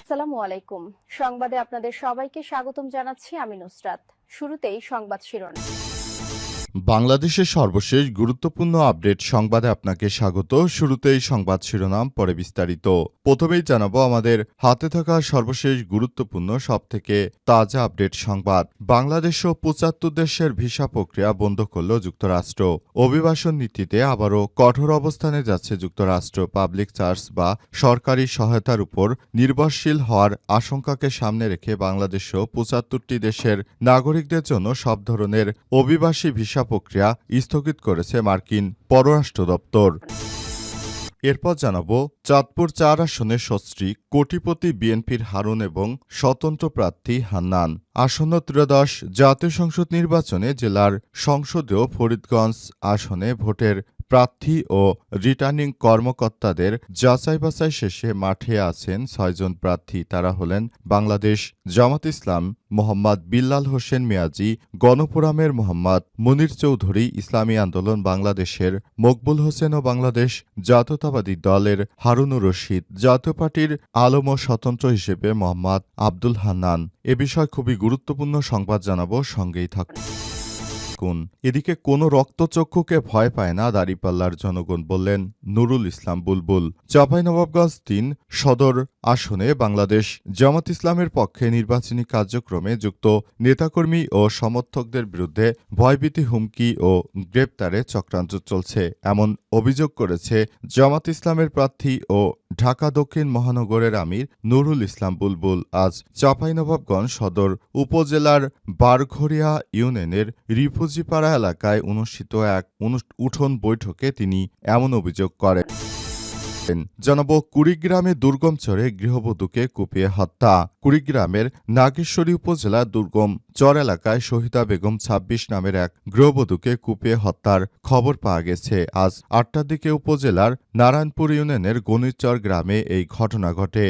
আসসালামু আলাইকুম। সংবাদে আপনাদের সবাইকে স্বাগতম জানাচ্ছি আমি নুসরাত। শুরুতেই সংবাদ শিরোনাম। বাংলাদেশের সর্বশেষ গুরুত্বপূর্ণ আপডেট সংবাদে আপনাকে স্বাগত। শুরুতেই সংবাদ শিরোনাম, পরে বিস্তারিত। প্রথমেই জানাবো আমাদের হাতে থাকা সর্বশেষ গুরুত্বপূর্ণ সবথেকে তাজা আপডেট সংবাদ। বাংলাদেশ ও ৭৫ দেশের ভিসা প্রক্রিয়া বন্ধ করল যুক্তরাষ্ট্র। অভিবাসন নীতিতে আবারও কঠোর অবস্থানে যাচ্ছে যুক্তরাষ্ট্র। পাবলিক চার্জ বা সরকারি সহায়তার উপর নির্ভরশীল হওয়ার আশঙ্কাকে সামনে রেখে বাংলাদেশ ও ৭৫টি দেশের নাগরিকদের জন্য সব ধরনের অভিবাসী ভিসা প্রক্রিয়া স্থগিত করেছে মার্কিন পররাষ্ট্র দপ্তর। এরপর জানাবো চাঁদপুর ৪ আসনে স্বস্ত্রী কোটিপতি বিএনপির হারুন এবং স্বতন্ত্র প্রার্থী হান্নান। আসন্ন ত্রয়োদশ জাতীয় সংসদ নির্বাচনে জেলার সংসদীয় ফরিদগঞ্জ আসনে ভোটের প্রার্থী ও রিটার্নিং কর্মকর্তাদের যাচাই বাছাই শেষে মাঠে আছেন ৬ জন প্রার্থী। তারা হলেন বাংলাদেশ জামাত ইসলাম মোহাম্মদ বিল্লাল হোসেন মিয়াজি, গণফোরামের মোহাম্মদ মুনির চৌধুরী, ইসলামী আন্দোলন বাংলাদেশের মকবুল হোসেন ও বাংলাদেশ জাতীয়তাবাদী দলের হারুনুর রশিদ, জাতীয় পার্টির আলম ও স্বতন্ত্র হিসেবে মোহাম্মদ আব্দুল হান্নান। এ বিষয়ে খুবই গুরুত্বপূর্ণ সংবাদ জানাবো, সঙ্গেই থাকুন। এদিকে কোনো রক্তচক্ষুকে ভয় পায় না দাঁড়িপাল্লার জনগণ, বললেন নুরুল ইসলাম বুলবুল। চাঁপাইনবাবগঞ্জ ৩ সদর আসনে বাংলাদেশ জামাত ইসলামের পক্ষে নির্বাচনী কার্যক্রমে যুক্ত নেতাকর্মী ও সমর্থকদের বিরুদ্ধে ভয়ভীতি, হুমকি ও গ্রেপ্তারে চক্রান্ত চলছে, এমন অভিযোগ করেছে জামাত ইসলামের প্রার্থী ও ঢাকা দক্ষিণ মহানগরের আমির নুরুল ইসলাম বুলবুল। আজ চাঁপাইনবাবগঞ্জ সদর উপজেলার বারঘরিয়া ইউনিয়নের রিফুজিপাড়া এলাকায় অনুষ্ঠিত এক উঠোন বৈঠকে তিনি এমন অভিযোগ করেন। জানাবো কুড়িগ্রামে দুর্গম চরে গৃহবধূকে কুপিয়ে হত্যা। কুড়িগ্রামের নাগেশ্বরী উপজেলার দুর্গম চর এলাকায় শহীদা বেগম ২৬ নামের এক গৃহবধূকে কুপিয়ে হত্যার খবর পাওয়া গেছে। আজ ৮টার দিকে উপজেলার নারায়ণপুর ইউনিয়নের গণিতচর গ্রামে এই ঘটনা ঘটে।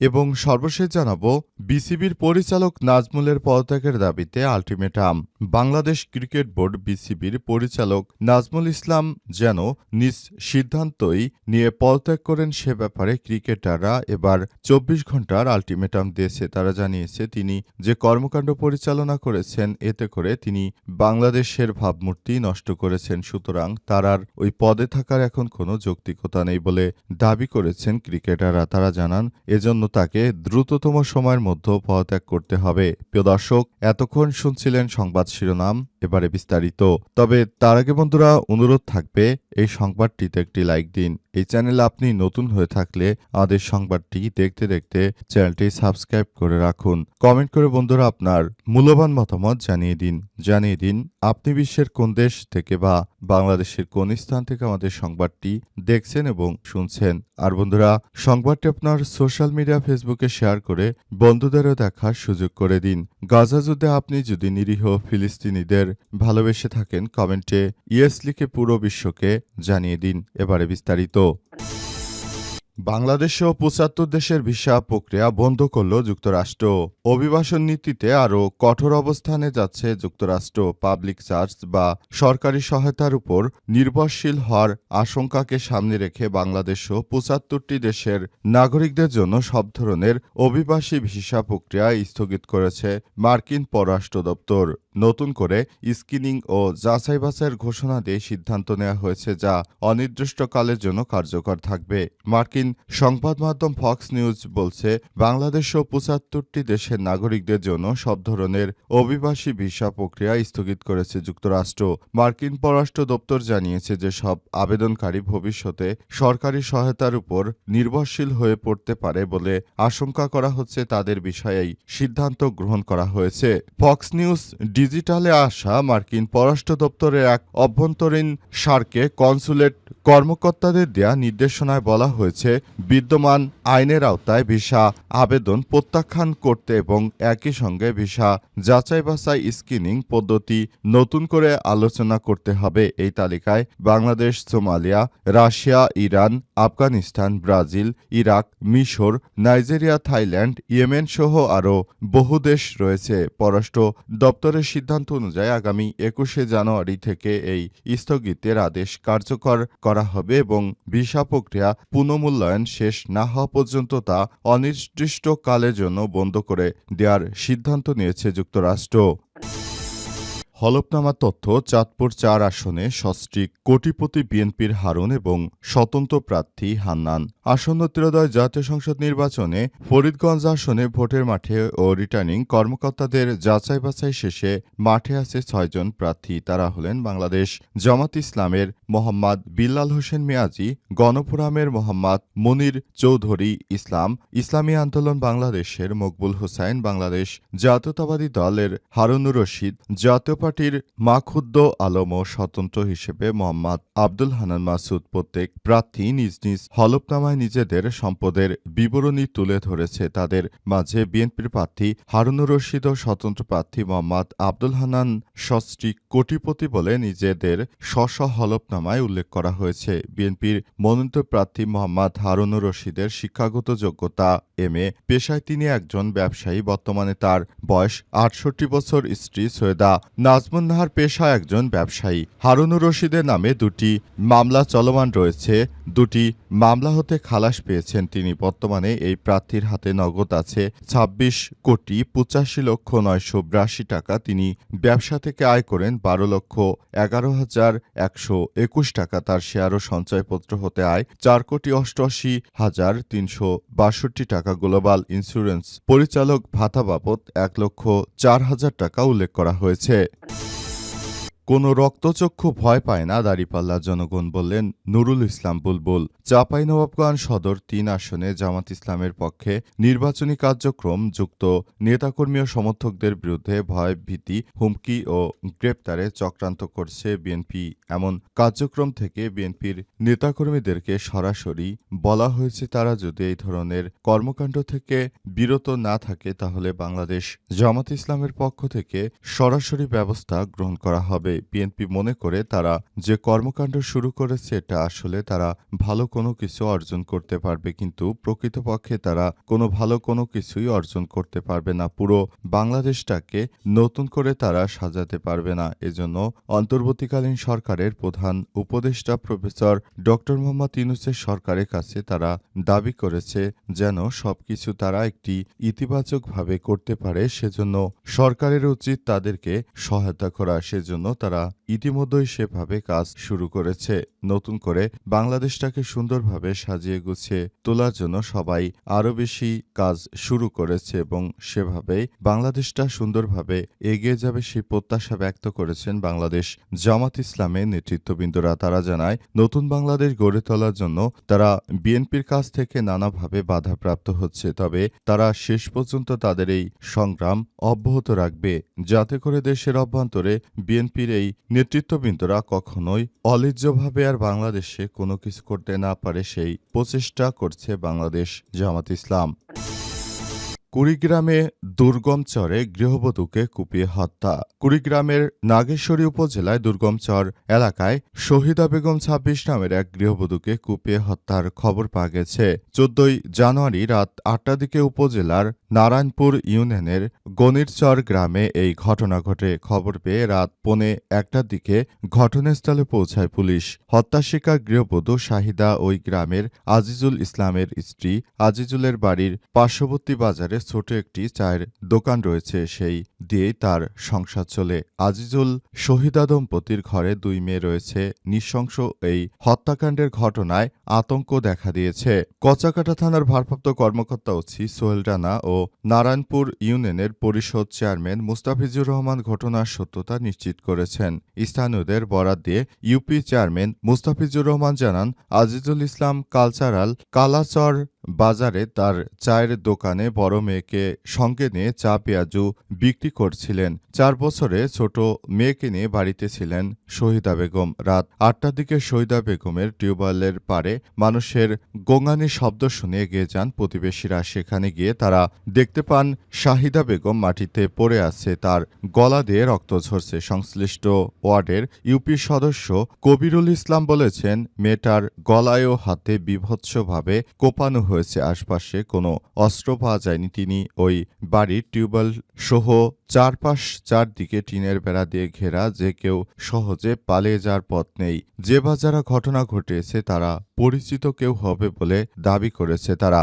এবং সর্বশেষ জানাবো বিসিবির পরিচালক নাজমুলের পদত্যাগের দাবিতে আলটিমেটাম। বাংলাদেশ ক্রিকেট বোর্ড বিসিবির পরিচালক নাজমুল ইসলাম যেন নিজ সিদ্ধান্তই নিয়ে পদত্যাগ করেন সে ব্যাপারে ক্রিকেটাররা এবার ২৪ ঘন্টার আলটিমেটাম দিয়েছে। তারা জানিয়েছে তিনি যে কর্মকাণ্ড পরিচালনা করেছেন এতে করে তিনি বাংলাদেশের ভাবমূর্তি নষ্ট করেছেন, সুতরাং তার আর ওই পদে থাকার এখন কোনো যৌক্তিকতা নেই বলে দাবি করেছেন ক্রিকেটাররা। তারা জানান এজন্য তাকে দ্রুততম সময়ের মধ্যে পদত্যাগ করতে হবে। প্রিয় দর্শক, এতক্ষণ শুনছিলেন সংবাদ শিরোনাম, এবারে বিস্তারিত। তবে তার আগে বন্ধুরা অনুরোধ থাকবে এই সংবাদটিতে একটি লাইক দিন। এই চ্যানেলে আপনি নতুন হয়ে থাকলে আমাদের সংবাদটি দেখতে দেখতে চ্যানেলটি সাবস্ক্রাইব করে রাখুন। কমেন্ট করে বন্ধুরা আপনার মূল্যবান মতামত জানিয়ে দিন আপনি বিশ্বের কোন দেশ থেকে বা বাংলাদেশের কোন স্থান থেকে আমাদের সংবাদটি দেখছেন এবং শুনছেন। আর বন্ধুরা সংবাদটি আপনার সোশ্যাল মিডিয়া ফেসবুকে শেয়ার করে বন্ধুদেরও দেখার সুযোগ করে দিন। গাজা যুদ্ধে আপনি যদি নিরীহ ফিলিস্তিনিদের ভালোবেসে থাকেন কমেন্টে ইয়েস লিখে পুরো বিশ্বকে জানিয়ে দিন। এবারে বিস্তারিত। বাংলাদেশ ও ৭৫ দেশের ভিসা প্রক্রিয়া বন্ধ করল যুক্তরাষ্ট্র। অভিবাসন নীতিতে আরও কঠোর অবস্থানে যাচ্ছে যুক্তরাষ্ট্র। পাবলিক চার্জ বা সরকারি সহায়তার উপর নির্ভরশীল হওয়ার আশঙ্কাকে সামনে রেখে বাংলাদেশ ও ৭৫টি দেশের নাগরিকদের জন্য সব ধরনের অভিবাসী ভিসা প্রক্রিয়া স্থগিত করেছে মার্কিন পররাষ্ট্র দপ্তর। নতুন করে স্ক্রিনিং ও যাচাই বাছাইয়ের ঘোষণা দিয়ে সিদ্ধান্ত নেওয়া হয়েছে, যা অনির্দিষ্টকালের জন্য কার্যকর থাকবে। মার্কিন সংবাদ মাধ্যম ফক্স নিউজ বলছে বাংলাদেশ ও ৭৫টি দেশের নাগরিকদের জন্য সব ধরনের অভিবাসী ভিসা প্রক্রিয়া স্থগিত করেছে যুক্তরাষ্ট্র। মার্কিন পররাষ্ট্র দপ্তর জানিয়েছে যে সব আবেদনকারী ভবিষ্যতে সরকারি সহায়তার উপর নির্ভরশীল হয়ে পড়তে পারে বলে আশঙ্কা করা হচ্ছে, তাদের বিষয়েই সিদ্ধান্ত গ্রহণ করা হয়েছে। ফক্স নিউজ ডিজিটালে আসা মার্কিন পররাষ্ট্র দপ্তরের এক অভ্যন্তরীণ সার্কে কনসুলেট কর্মকর্তাদের দেয়া নির্দেশনায় বলা হয়েছে বিদ্যমান আইনের আওতায় ভিসা আবেদন প্রত্যাখ্যান করতে এবং একই সঙ্গে ভিসা যাচাই বাছাই স্ক্রিনিং পদ্ধতি নতুন করে আলোচনা করতে হবে। এই তালিকায় Bangladesh, Somalia, Russia, Iran, Afghanistan, Brazil, Iraq, মিশর, নাইজেরিয়া, থাইল্যান্ড, ইয়েমেন সহ আরও বহু দেশ রয়েছে। পররাষ্ট্র দপ্তরের সিদ্ধান্ত অনুযায়ী আগামী ২১শে জানুয়ারি থেকে এই স্থগিতের আদেশ কার্যকর করা হবে এবং ভিসা প্রক্রিয়া পুনর্মূল্যায়ন শেষ না হওয়া পর্যন্ত তা অনির্দিষ্টকালের জন্য বন্ধ করে দেওয়ার সিদ্ধান্ত নিয়েছে যুক্তরাষ্ট্র। হলফনামা তথ্য, চাঁদপুর ৪ আসনে সস্ত্রীক কোটিপতি বিএনপির হারুন এবং স্বতন্ত্র প্রার্থী হান্নান। আসন্ন ত্রয়োদশ জাতীয় সংসদ নির্বাচনে ফরিদগঞ্জ আসনে ভোটের মাঠে ও রিটার্নিং কর্মকর্তাদের যাচাই বাছাই শেষে মাঠে আছে ৬ জন প্রার্থী। তারা হলেন বাংলাদেশ জামাত ইসলামের মোহাম্মদ বিল্লাল হোসেন মিয়াজি, গণফোরামের মোহাম্মদ মুনির চৌধুরী ইসলাম, ইসলামী আন্দোলন বাংলাদেশের মকবুল হোসাইন, বাংলাদেশ জাতীয়তাবাদী দলের হারুনুর রশিদ, জাতীয় পার্টির মাখুদ্দ আলম ও স্বতন্ত্র হিসেবে মোহাম্মদ আব্দুল হান্নান মাসুদ। প্রত্যেক প্রার্থী নিজ নিজ হলফনামায় নিজেদের সম্পদের বিবরণী তুলে ধরেছে। তাদের মাঝে বিএনপির প্রার্থী হারুনুর রশিদ ও স্বতন্ত্র প্রার্থী মোহাম্মদ আব্দুল হান্নান সস্ত্রীক কোটিপতি বলে নিজেদের স্ব হলফনামায় উল্লেখ করা হয়েছে। বিএনপির মনোনীত প্রার্থী মোহাম্মদ হারুনুর রশিদের শিক্ষাগত যোগ্যতা MA, পেশায় তিনি একজন ব্যবসায়ী। বর্তমানে তার বয়স ৬৮ বছর। স্ত্রী সৈয়দা নাজমুন নাহার পেশায় একজন ব্যবসায়ী। হারুনুর রশিদের নামে ২টি মামলা চলমান রয়েছে। ২টি মামলা হতে খালাস পেয়েছেন তিনি। বর্তমানে এই প্রার্থীর হাতে নগদ আছে ২৬,৮৫,৯৮২ টাকা। তিনি ব্যবসা থেকে আয় করেন ১২,১১,১২১ টাকা। তার শেয়ার ও সঞ্চয়পত্র হতে আয় ৪,৮৮,৩৬২ টাকা। গ্লোবাল ইন্স্যুরেন্স পরিচালক ভাতা বাবদ ১,০৪,০০০ টাকা উল্লেখ করা হয়েছে। কোনো রক্তচক্ষু ভয় পায় না দাঁড়িপাল্লার জনগণ, বললেন নুরুল ইসলাম বুলবুল। চাঁপাইনবাবগঞ্জ সদর ৩ আসনে জামাত ইসলামের পক্ষে নির্বাচনী কার্যক্রম যুক্ত নেতাকর্মী ও সমর্থকদের বিরুদ্ধে ভয়, ভীতি, হুমকি ও গ্রেপ্তারে চক্রান্ত করছে বিএনপি। এমন কার্যক্রম থেকে বিএনপির নেতাকর্মীদেরকে সরাসরি বলা হয়েছে, তারা যদি এই ধরনের কর্মকাণ্ড থেকে বিরত না থাকে তাহলে বাংলাদেশ জামাত ইসলামের পক্ষ থেকে সরাসরি ব্যবস্থা গ্রহণ করা হবে। বিএনপি মনে করে তারা যে কর্মকাণ্ড শুরু করেছে এটা আসলে তারা ভালো কোনো কিছু অর্জন করতে পারবে, কিন্তু প্রকৃতপক্ষে তারা ভালো কোনো কিছুই অর্জন করতে পারবে না। পুরো বাংলাদেশটাকে নতুন করে তারা সাজাতে পারবে না। এজন্য অন্তর্বর্তীকালীন সরকারের প্রধান উপদেষ্টা প্রফেসর ডক্টর মোহাম্মদ ইউনূসের সরকারের কাছে তারা দাবি করেছে যেন সবকিছু তারা একটি ইতিবাচকভাবে করতে পারে। সেজন্য সরকারের উচিত তাদেরকে সহায়তা করা। সেজন্য তারা ইতিমধ্যেই সেভাবে কাজ শুরু করেছে। নতুন করে বাংলাদেশটাকে সুন্দরভাবে সাজিয়ে গুছিয়ে তোলার জন্য সবাই আরও বেশি কাজ শুরু করেছে এবং সেভাবেই বাংলাদেশটা সুন্দরভাবে এগিয়ে যাবে সেই প্রত্যাশা ব্যক্ত করেছেন বাংলাদেশ জামাত ইসলামের নেতৃত্ববৃন্দরা। তারা জানায়, নতুন বাংলাদেশ গড়ে তোলার জন্য তারা বিএনপির কাছ থেকে নানাভাবে বাধাপ্রাপ্ত হচ্ছে, তবে তারা শেষ পর্যন্ত তাদের এই সংগ্রাম অব্যাহত রাখবে যাতে করে দেশের অভ্যন্তরে বিএনপির এই নেতৃত্ববৃন্দরা কখনোই অলিজ্জভাবে আর বাংলাদেশে কোনো কিছু করতে না পারে, সেই প্রচেষ্টা করছে বাংলাদেশ জামাত ইসলাম। কুড়িগ্রামে দুর্গম চরে গৃহবধূকে কুপিয়ে হত্যা। কুড়িগ্রামের নাগেশ্বরী উপজেলায় দুর্গমচর এলাকায় শহীদা বেগম ২৬ নামের এক গৃহবধূকে কুপিয়ে হত্যার খবর পাওয়া গেছে। ১৪ জানুয়ারি রাত ৮টার দিকে উপজেলার নারায়ণপুর ইউনিয়নের গণিরচর গ্রামে এই ঘটনা ঘটে। খবর পেয়ে রাত ১:১টার দিকে ঘটনাস্থলে পৌঁছায় পুলিশ। হত্যা শিকার গৃহবধূ শাহিদা ওই গ্রামের আজিজুল ইসলামের স্ত্রী। আজিজুলের বাড়ির পার্শ্ববর্তী বাজারে ছোট একটি চায়ের দোকান রয়েছে, সেই দিয়েই তার সংসার চলে। আজিজুল শহীদা দম্পতির ঘরে ২ মেয়ে রয়েছে। নৃশংস এই হত্যাকাণ্ডের ঘটনায় আতঙ্ক দেখা দিয়েছে। কচাকাটা থানার ভারপ্রাপ্ত কর্মকর্তা ওসি সোহেল রানা ও নারায়ণপুর ইউনিয়নের পরিষদ চেয়ারম্যান মুস্তাফিজুর রহমান ঘটনার সত্যতা নিশ্চিত করেছেন। স্থানীয়দের বরাত দিয়ে ইউপি চেয়ারম্যান মুস্তাফিজুর রহমান জানান, আজিজুল ইসলাম কালচারাল কালাচর বাজারে তার চায়ের দোকানে বড় মেয়েকে সঙ্গে নিয়ে চা পেঁয়াজু বিক্রি করছিলেন। ৪ বছরে ছোট মেয়েকে নিয়ে বাড়িতে ছিলেন শহীদা বেগম। রাত ৮টার দিকে শহীদা বেগমের টিউবওয়েলের পাড়ে মানুষের গোঙানির শব্দ শুনে এগিয়ে যান প্রতিবেশীরা। সেখানে গিয়ে তারা দেখতে পান শাহিদা বেগম মাটিতে পড়ে আছে, তার গলা দিয়ে রক্ত ঝরছে। সংশ্লিষ্ট ওয়ার্ডের ইউপি সদস্য কবিরুল ইসলাম বলেছেন, মেয়েটার গলায় ও হাতে বীভৎসভাবে কোপানো হয়েছে। আশপাশে কোনো অস্ত্র পাওয়া যায়নি। তিনি ওই বাড়ির টিউবওয়েল সহ চারদিকে টিনের বেড়া দিয়ে ঘেরা, যে কেউ সহজে পালিয়ে যাওয়ার পথ নেই। যে বা যারা ঘটনা ঘটিয়েছে তারা পরিচিত কেউ হবে বলে দাবি করেছে তারা।